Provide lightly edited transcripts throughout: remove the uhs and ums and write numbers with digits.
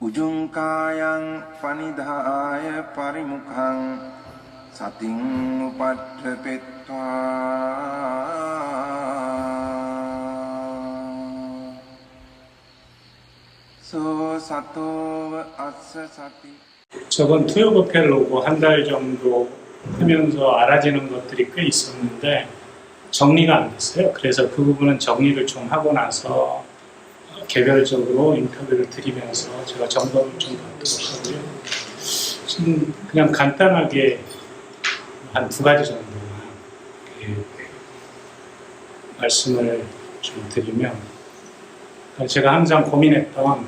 Ujungkayang panidhaya parimukhang sating upadhepetva so sato assa sati. 저건 투여버펠로고 한 달 정도 하면서 알아지는 것들이 꽤 있었는데 정리가 안 됐어요. 그래서 그 부분은 정리를 좀 하고 나서 개별적으로 인터뷰를 드리면서 제가 점검을 좀 받도록 하고요. 지금 그냥 간단하게 한 2가지 정도만 말씀을 좀 드리면, 제가 항상 고민했던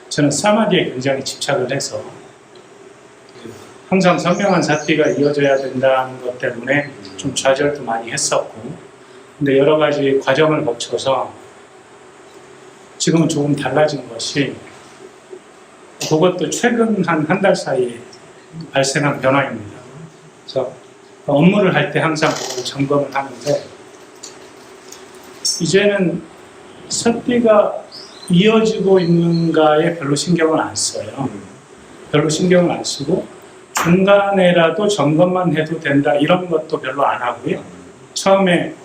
저는 사마디에 굉장히 집착을 해서 항상 선명한 사티가 이어져야 된다는 것 때문에 좀 좌절도 많이 했었고, 근데 여러 가지 과정을 거쳐서 지금은 조금 달라진 것이, 그것도 최근 한 달 사이에 발생한 변화입니다. 그래서 업무를 할 때 항상 그걸 점검을 하는데, 이제는 사티가 이어지고 있는가에 별로 신경을 안 써요. 별로 신경을 안 쓰고 중간에라도 점검만 해도 된다 이런 것도 별로 안 하고요. 처음에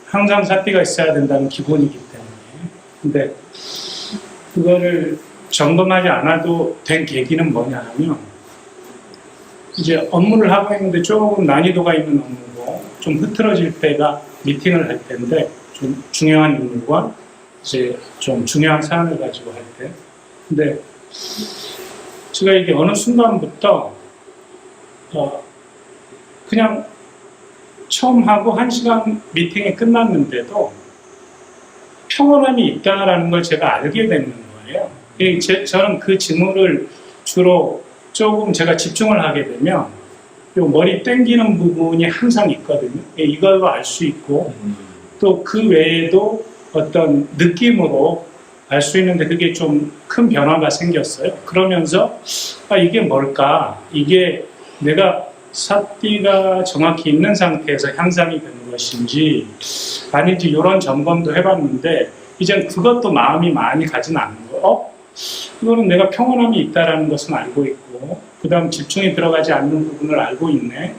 항상 사티가 있어야 된다는 기본이기 때문에. 근데 그거를 점검하지 않아도 된 계기는 뭐냐 하면, 이제 업무를 하고 있는데 조금 난이도가 있는 업무고 좀 흐트러질 때가 미팅을 할 때인데, 좀 중요한 인물과 이제 좀 중요한 사안을 가지고 할 때. 근데 제가 이게 어느 순간부터 그냥 처음 하고 1시간 미팅이 끝났는데도 평온함이 있다라는 걸 제가 알게 되는 거예요. 저는 그 직무를 주로 조금 제가 집중을 하게 되면 요 머리 땡기는 부분이 항상 있거든요. 이걸로 알 수 있고, 또 그 외에도 어떤 느낌으로 알 수 있는데 그게 좀 큰 변화가 생겼어요. 그러면서 이게 뭘까? 이게 내가 사띠가 정확히 있는 상태에서 향상이 되는 것인지 아닌지 이런 점검도 해봤는데, 이젠 그것도 마음이 많이 가진 않는 거예요. 이거는 내가 평온함이 있다는 것은 알고 있고, 그 다음 집중이 들어가지 않는 부분을 알고 있네.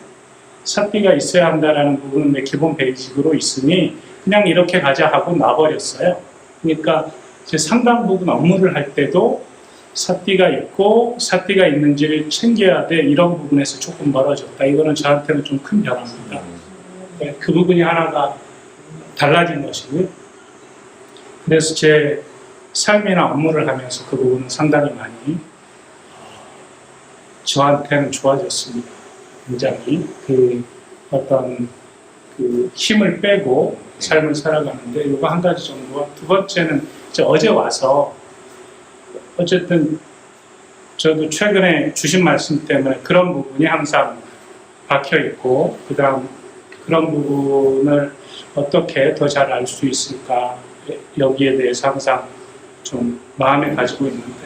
사띠가 있어야 한다는 부분은 내 기본 베이직으로 있으니 그냥 이렇게 가자 하고 놔버렸어요. 그러니까 제 상당 부분 업무를 할 때도 사띠가 있고 사띠가 있는지를 챙겨야 돼, 이런 부분에서 조금 멀어졌다. 이거는 저한테는 좀 큰 변화입니다. 그 부분이 하나가 달라진 것이고요. 그래서 제 삶이나 업무를 하면서 그 부분은 상당히 많이 저한테는 좋아졌습니다. 굉장히 어떤 힘을 빼고 삶을 살아가는데, 이거 1가지 정도와, 2번째는 어제 와서 어쨌든 저도 최근에 주신 말씀 때문에 그런 부분이 항상 박혀 있고, 그 다음 그런 부분을 어떻게 더 잘 알 수 있을까, 여기에 대해서 항상 좀 마음에 가지고 있는데,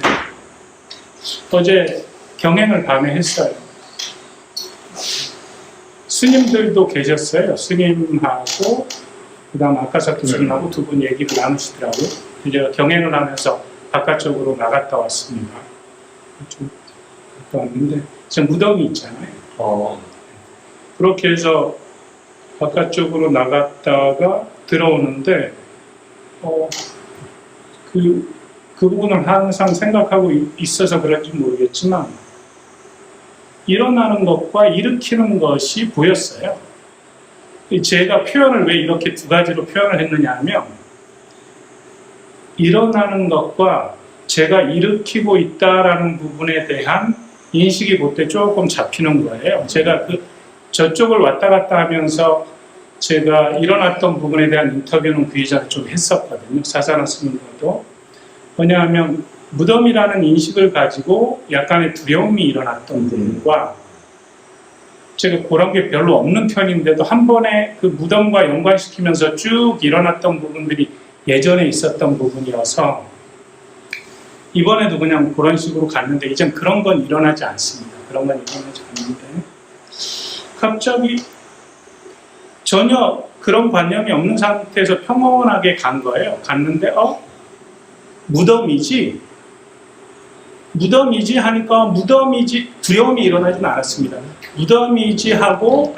어제 경행을 밤에 했어요. 스님들도 계셨어요. 스님하고 그 다음 아카사토 스님하고 2분 얘기를 나누시더라고요. 이제 경행을 하면서 바깥쪽으로 나갔다 왔습니다. 좀 갔다 왔는데 지금 무덤이 있잖아요. 그렇게 해서 바깥쪽으로 나갔다가 들어오는데 그 부분을 항상 생각하고 있어서 그런지 모르겠지만, 일어나는 것과 일으키는 것이 보였어요. 제가 표현을 왜 이렇게 2가지로 표현을 했느냐 하면, 일어나는 것과 제가 일으키고 있다라는 부분에 대한 인식이 그때 조금 잡히는 거예요. 제가 저쪽을 왔다 갔다 하면서 제가 일어났던 부분에 대한 인터뷰는 그 이전에 좀 했었거든요. 사사나 스님과도. 왜냐하면 무덤이라는 인식을 가지고 약간의 두려움이 일어났던 부분과, 제가 그런 게 별로 없는 편인데도 한 번에 그 무덤과 연관시키면서 쭉 일어났던 부분들이 예전에 있었던 부분이어서, 이번에도 그냥 그런 식으로 갔는데, 이젠 그런 건 일어나지 않습니다. 그런 건 일어나지 않는데, 갑자기 전혀 그런 관념이 없는 상태에서 평온하게 간 거예요. 갔는데 무덤이지 무덤이지 하니까 무덤이지 두려움이 일어나진 않았습니다. 무덤이지 하고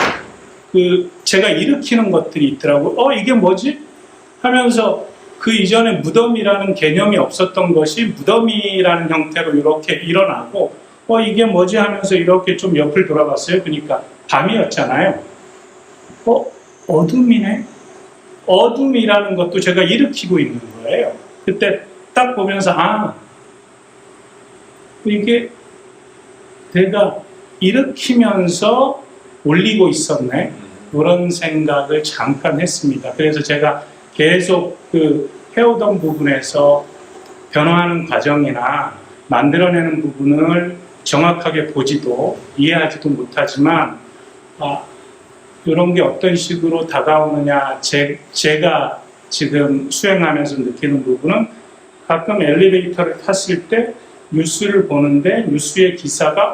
제가 일으키는 것들이 있더라고요. 이게 뭐지? 하면서 그 이전에 무덤이라는 개념이 없었던 것이 무덤이라는 형태로 이렇게 일어나고 이게 뭐지 하면서 이렇게 좀 옆을 돌아봤어요. 그러니까 밤이었잖아요. 어둠이네? 어둠이라는 것도 제가 일으키고 있는 거예요. 그때 딱 보면서 이게 내가 일으키면서 올리고 있었네. 그런 생각을 잠깐 했습니다. 그래서 제가 계속 해오던 부분에서 변화하는 과정이나 만들어내는 부분을 정확하게 보지도 이해하지도 못하지만 이런 게 어떤 식으로 다가오느냐 제가 지금 수행하면서 느끼는 부분은 가끔 엘리베이터를 탔을 때 뉴스를 보는데 뉴스의 기사가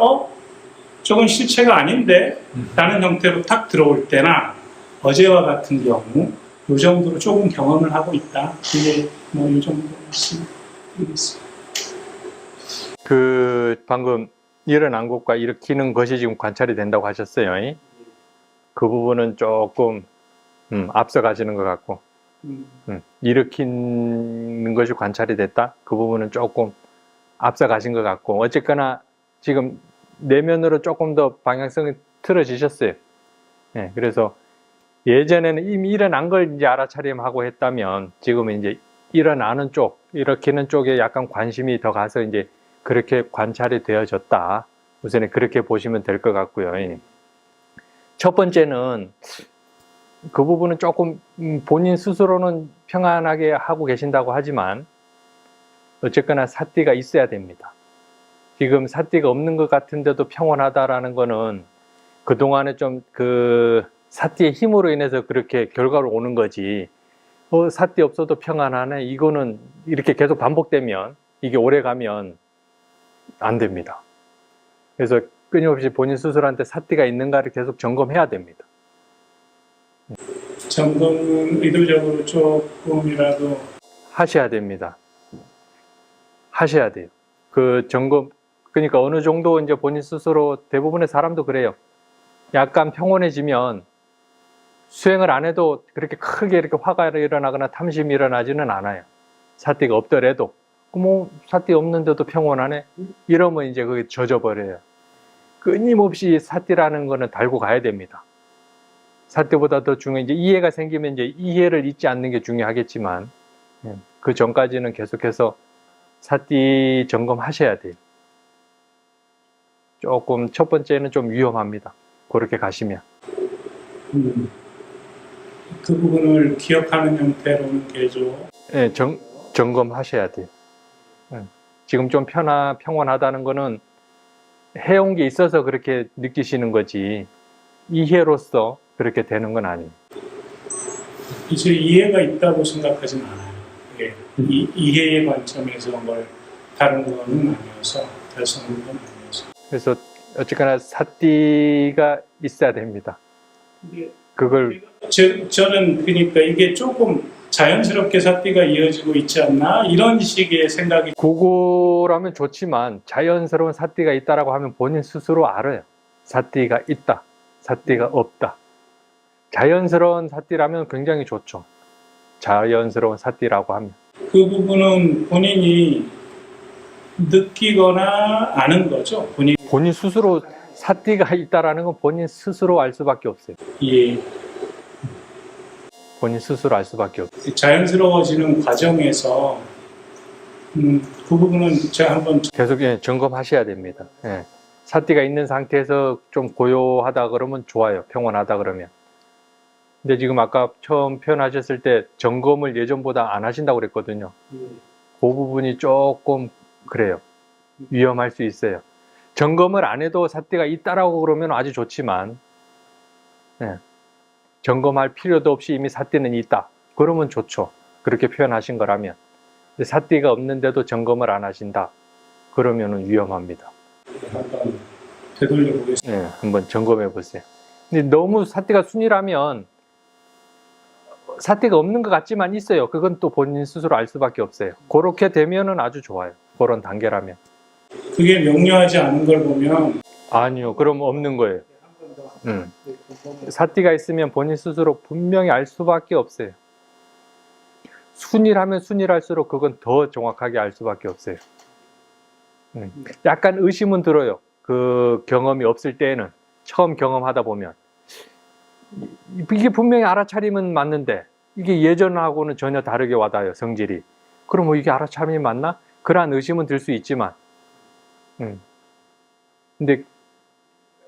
저건 실체가 아닌데 라는 형태로 탁 들어올 때나 어제와 같은 경우 이 정도로 조금 경험을 하고 있다. 이게 이 정도 말씀드리겠습니다. 방금 일어난 것과 일으키는 것이 지금 관찰이 된다고 하셨어요. 그 부분은 조금 앞서가시는 것 같고 일으키는 것이 관찰이 됐다? 그 부분은 조금 앞서가신 것 같고 어쨌거나 지금 내면으로 조금 더 방향성이 틀어지셨어요. 그래서 예전에는 이미 일어난 걸 이제 알아차림하고 했다면 지금은 이제 일어나는 쪽, 일으키는 쪽에 약간 관심이 더 가서 이제 그렇게 관찰이 되어졌다. 우선은 그렇게 보시면 될 것 같고요. 첫 번째는 그 부분은 조금 본인 스스로는 평안하게 하고 계신다고 하지만 어쨌거나 사띠가 있어야 됩니다. 지금 사띠가 없는 것 같은데도 평온하다라는 거는 그동안에 좀 사띠의 힘으로 인해서 그렇게 결과로 오는 거지 사띠 없어도 평안하네 이거는 이렇게 계속 반복되면 이게 오래 가면 안 됩니다. 그래서 끊임없이 본인 스스로한테 사띠가 있는가를 계속 점검해야 됩니다. 점검은 의도적으로 조금이라도 하셔야 됩니다. 하셔야 돼요. 그 점검, 그러니까 어느 정도 이제 본인 스스로 대부분의 사람도 그래요. 약간 평온해지면 수행을 안 해도 그렇게 크게 이렇게 화가 일어나거나 탐심이 일어나지는 않아요. 사띠가 없더라도. 사띠 없는데도 평온하네? 이러면 이제 그게 젖어버려요. 끊임없이 사띠라는 거는 달고 가야 됩니다. 사띠보다 더 중요한 이제 이해가 생기면 이제 이해를 잊지 않는 게 중요하겠지만 그 전까지는 계속해서 사띠 점검하셔야 돼요. 조금 첫 번째는 좀 위험합니다. 그렇게 가시면. 그 부분을 기억하는 형태로는 계속 점검하셔야 돼요. 지금 좀 평온하다는 거는 해온 게 있어서 그렇게 느끼시는 거지 이해로서 그렇게 되는 건 아니에요. 이제 이해가 있다고 생각하진 않아요. 이해의 관점에서 뭘 다른 거는 아니어서 달성하는 건 아니어서. 그래서 어쨌거나 사띠가 있어야 됩니다. 그걸 저는 그러니까 이게 조금 자연스럽게 사띠가 이어지고 있지 않나 이런 식의 생각이. 그거라면 좋지만 자연스러운 사띠가 있다라고 하면 본인 스스로 알아요. 사띠가 있다, 사띠가 없다. 자연스러운 사띠라면 굉장히 좋죠. 자연스러운 사띠라고 하면. 그 부분은 본인이 느끼거나 아는 거죠. 본인 스스로 사띠가 있다라는 건 본인 스스로 알 수밖에 없어요. 예. 본인 스스로 알 수밖에 없어요. 자연스러워지는 과정에서 그 부분은 제가 한번 계속 점검하셔야 됩니다. 사띠가 있는 상태에서 좀 고요하다 그러면 좋아요. 평온하다 그러면. 근데 지금 아까 처음 표현하셨을 때 점검을 예전보다 안 하신다고 그랬거든요. 그 부분이 조금 그래요. 위험할 수 있어요. 점검을 안 해도 사띠가 있다라고 그러면 아주 좋지만 점검할 필요도 없이 이미 사띠는 있다. 그러면 좋죠. 그렇게 표현하신 거라면. 근데 사띠가 없는데도 점검을 안 하신다. 그러면 위험합니다. 한번 되돌려 보겠습니다. 한번 점검해 보세요. 근데 너무 사띠가 순이라면 사띠가 없는 것 같지만 있어요. 그건 또 본인 스스로 알 수밖에 없어요. 그렇게 되면은 아주 좋아요. 그런 단계라면. 그게 명료하지 않은 걸 보면 아니요. 그럼 없는 거예요. 사띠가 있으면 본인 스스로 분명히 알 수밖에 없어요. 순일하면 순일할수록 그건 더 정확하게 알 수밖에 없어요. 약간 의심은 들어요. 그 경험이 없을 때에는, 처음 경험하다 보면 이게 분명히 알아차림은 맞는데 이게 예전하고는 전혀 다르게 와닿아요, 성질이. 그럼 뭐 이게 알아차림이 맞나? 그러한 의심은 들 수 있지만 근데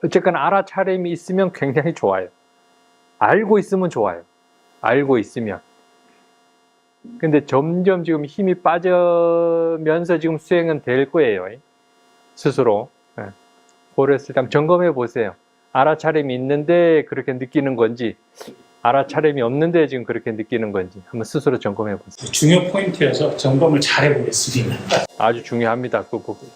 어쨌거나 알아차림이 있으면 굉장히 좋아요. 알고 있으면 좋아요. 알고 있으면. 근데 점점 지금 힘이 빠지면서 지금 수행은 될 거예요. 스스로. 그랬을 때 한번 점검해 보세요. 알아차림이 있는데 그렇게 느끼는 건지, 알아차림이 없는데 지금 그렇게 느끼는 건지 한번 스스로 점검해 보세요. 중요 포인트여서 점검을 잘 해보겠습니다. 아주 중요합니다. 그 부분.